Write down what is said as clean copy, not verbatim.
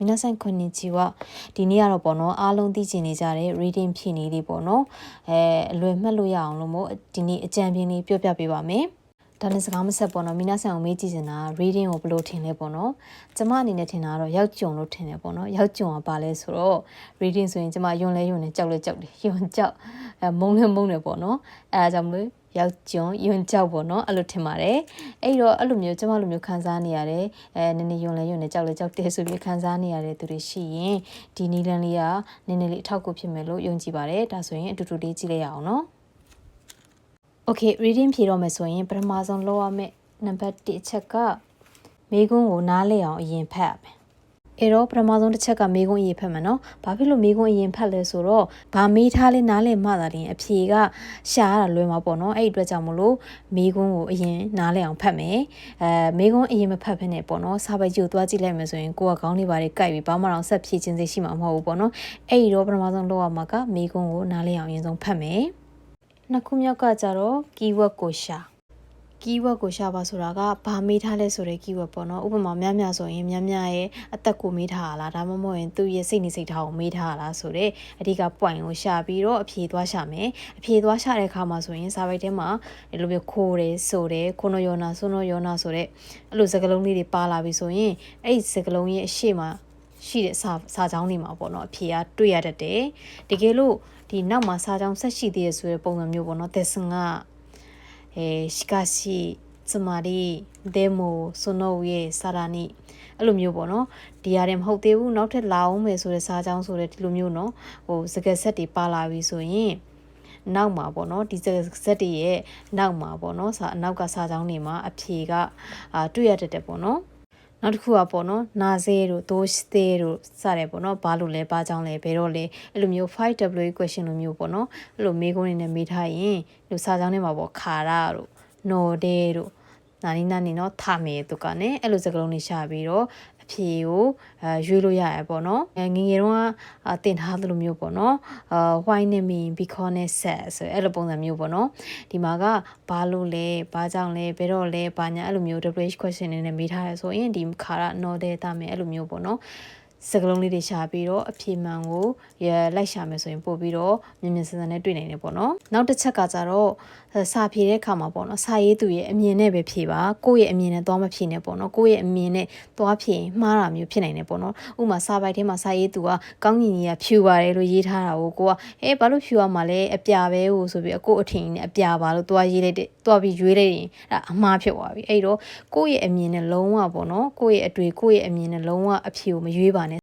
皆さんこんにちはဒီနေ့ကတော့ပေါ့နော်အားလုံးသိချင်နေကြတဲ့ reading ဖြစ်နေလေးပေါ့နော်လွယ်မှတ်လို့ရအောင်လို့မို့ဒီနေ့အကြံပြင်းလေးပြောပြပေးပါမယ်ဒါနဲ့စကားမဆက်ပေါ့နော်皆さんကိုမေးကြည့်ချင်တာ reading ကိုဘယ်လိုထင်လဲပေါ့နော်ကျမအနေနဲ့ထင်တာကတော့ရောက်ကြုံလို့ထင်တယ်ပေါ့နော်ရောက်ကြုံကပါလဲဆိုတော့ reading ဆိုရင်ကျမယွန်းလဲယွန်းနဲ့ကြောက်လဲကြောက်တယ်ယွန်းကြောက်မုန်းလဲမုန်းတယ်ပေါ့နော်အဲဒါကြောင့်မလို့ရောက်ကြုံယွန်းကြောက်ပေါ့နော်အဲ့လိုထင်ပါတယ်အဲ့တော့အဲ့လိုမျိုးကျမလိုမျိုးခံစားနေရတယ်နည်းနည်းယွန်းလဲယွန်းနဲ့ကြောက်လဲကြောက်တယ်ဆိုပြီးခံစားနေရတဲ့သူတွေရှိရင်ဒီနီလန်လေးကနည်းနည်းလေးအထောက်အကူဖြစ်မယ်လို့ယုံကြည်ပါတယ်ဒါဆိုရင်အတူတူလေးကြည့်လိုက်ရအောင်နော်Okay reading ဖြေတော့မယ်ဆိုရင်ပထမဆုံးလောက်ရမယ့်နံပါတ်1အချက်ကမိကုန်းကိုနားလည်အောင်အရင်ဖတ်ရမယ်အဲ့တော့ပထမဆုံးတစ်ချက်ကမိကုန်းအရင်ဖတ်မယ်နော်ဘာဖြစ်လို့မိကုန်းအရင်ဖတ်လဲဆိုတော့ဘာမေးထားလဲနားလည်မှသာတင်အဖြေကရှာရတာလွယ်မှာပေါ့နော်အဲ့ဒီအတွက်ကြောင့်မလို့မိကုန်းကိုအရင်နားလည်အောင်ဖတ်မယ်မိကုန်းအရင်မဖတ်ဖ ೇನೆ ပေါ့နော်စာပိုက်ကြိုသွားကြည့်လိုက်မယ်ဆိုရင်ကိုကခေါင်းလေးပါတယ်ကြိုက်ပြီးဘာမှတော့ဆက်ဖြည့်ခြင်းစိတ်ရှိမှာမဟုတ်ဘူးပေါ့နော်အဲ့ဒီတော့ပထမဆုံးလောက်ရမှာကမိကုန်းကိုနားလည်အောင်အရင်ဆုံးဖတ်မယ်နှစ်ခုမြောက်ကကြတော့ keyword ကိုရှာ keyword ကိုရှာပါဆိုတာကဘာမေးထားလဲဆိုတဲ့ keyword ပေါ့နော်ဥပမာများများဆိုရင်များများရဲ့အသက်ကိုမေးထားတာလားဒါမှမဟုတ်ရင်သူ့ရဲ့စိတ်နေစိတ်ထားကိုမေးထားတာလားဆိုတဲ့အဓိက point ကိုရှာပြီးတော့အဖြေသွားရှာမယ်အဖြေသွားရှာတဲ့အခါမှာဆိုရင်စာပိုက်ထဲမှာဒီလိုမျိုးခိုးတယ်ဆိုတယ်ခုနယောနာဆွနယောနာဆိုတဲ့အဲ့လိုစကားလုံးလေးတွေပါလာပြီဆိုရင်အဲ့ဒီစကားလုံးရဲ့အရှိမရှိတဲ့စာကြောင်းတွေမှာပေါ့နော်အဖြေကတွေ့ရတတ်တယ်တကယ်လို့ဒီနောက်မှာစာကြောင်းဆက်ရှိသေးရဆိုတဲ့ပုံစံမျိုးပေါ့နော်ですがしかしつまりでもその上さらにအဲ့လိုမျိုးပေါ့နော်ဒီရတယ်မဟုတ်သေးဘူးနောက်ထပ်လာအောင်မယ်ဆိုတဲ့စာကြောင်းဆိုတဲ့ဒီလိုမျိုးနော်ဟိုစကားဆက်တွေပါလာပြီဆိုရင်နောက်မှာပေါ့နော်ဒီစကားဆက်တွေရဲ့နောက်မှာပေါ့နော်အနောက်ကစာကြောင်းတွေမှာအဖြေကတွေ့ရတတ်တယ်ပေါ့နော်နောက်တစ်ခုကပေါ့နော်နာဇဲတို့ဒိုးစတေတို့စတယ်ပေါ့နော်ဘာလို့လဲဘာကြောင့်လဲဘယ်တော့လဲအဲ့လိုမျိုး 5W question လိုမျိုးပေါ့နော်အဲ့လိုမေးခွန်းတွေနဲ့မေးထားရင်ဒီစာကြောင်းထဲမှာပေါ့ခါရတို့နော်ဒဲတို့နာနီနာနီနော်ထမေတုကနဲ့အဲ့လိုစကားလုံးတွေရှာပြီးတော့အဖြေကိုရွေးလို့ရရပေါ့နော်ငငယ်တုန်းကတင်ထားသလိုမျိုးပေါ့နော်why နဲ့ mean because နဲ့ set ဆိုအဲ့လိုပုံစံမျိုးပေါ့နော်ဒီမှာကဘာလို့လဲဘာကြောင့်လဲဘယ်တော့လဲဘာညာအဲ့လိုမျိုး WH question နဲ့မေးထားရဆိုရင်ဒီခါရ no တဲ့တာမယ်အဲ့လိုမျိုးပေါ့နော်စကလုံးလေးတွေရှာပြီးတော့အဖြေမှန်ကိုလိုက်ရှာမယ်ဆိုရင်ပို့ပြီးတော့မြင်မြင်ဆန်ဆန်နဲ့တွေ့နိုင်တယ်ပေါ့နော်နောက်တစ်ချက်ကကြတော့စာဖြေတဲ့အခါမှာပေါ့နော်စာရေးသူရဲ့အမြင်နဲ့ပဲဖြေပါကိုယ့်ရဲ့အမြင်နဲ့သွားမဖြေနဲ့ပေါ့နော်ကိုယ့်ရဲ့အမြင်နဲ့သွားဖြေမှားတာမျိုးဖြစ်နိုင်တယ်ပေါ့နော်ဥပမာစာပိုက်ထဲမှာစာရေးသူကကောင်းညီညီကဖြူပါတယ်လို့ရေးထားတာကိုကိုကဘာလို့ဖြူရမှာလဲအပြာပဲဟိုဆိုပြီးကိုယ့်အထင်နဲ့အပြာပါလို့သွားရေးလိုက်တဲ့သွားပြီးရွေးလိုက်ရင်အဲ့အမှားဖြစ်သွားပြီအဲ့တော့ကိုယ့်ရဲ့အမြင်နဲ့လုံးဝပေါ့နော်ကိုယ့်ရဲ့အတွေ့ကိုယ့်ရဲ့အမြင်နဲ့လုံးဝအဖြေကိုမရွေးပါ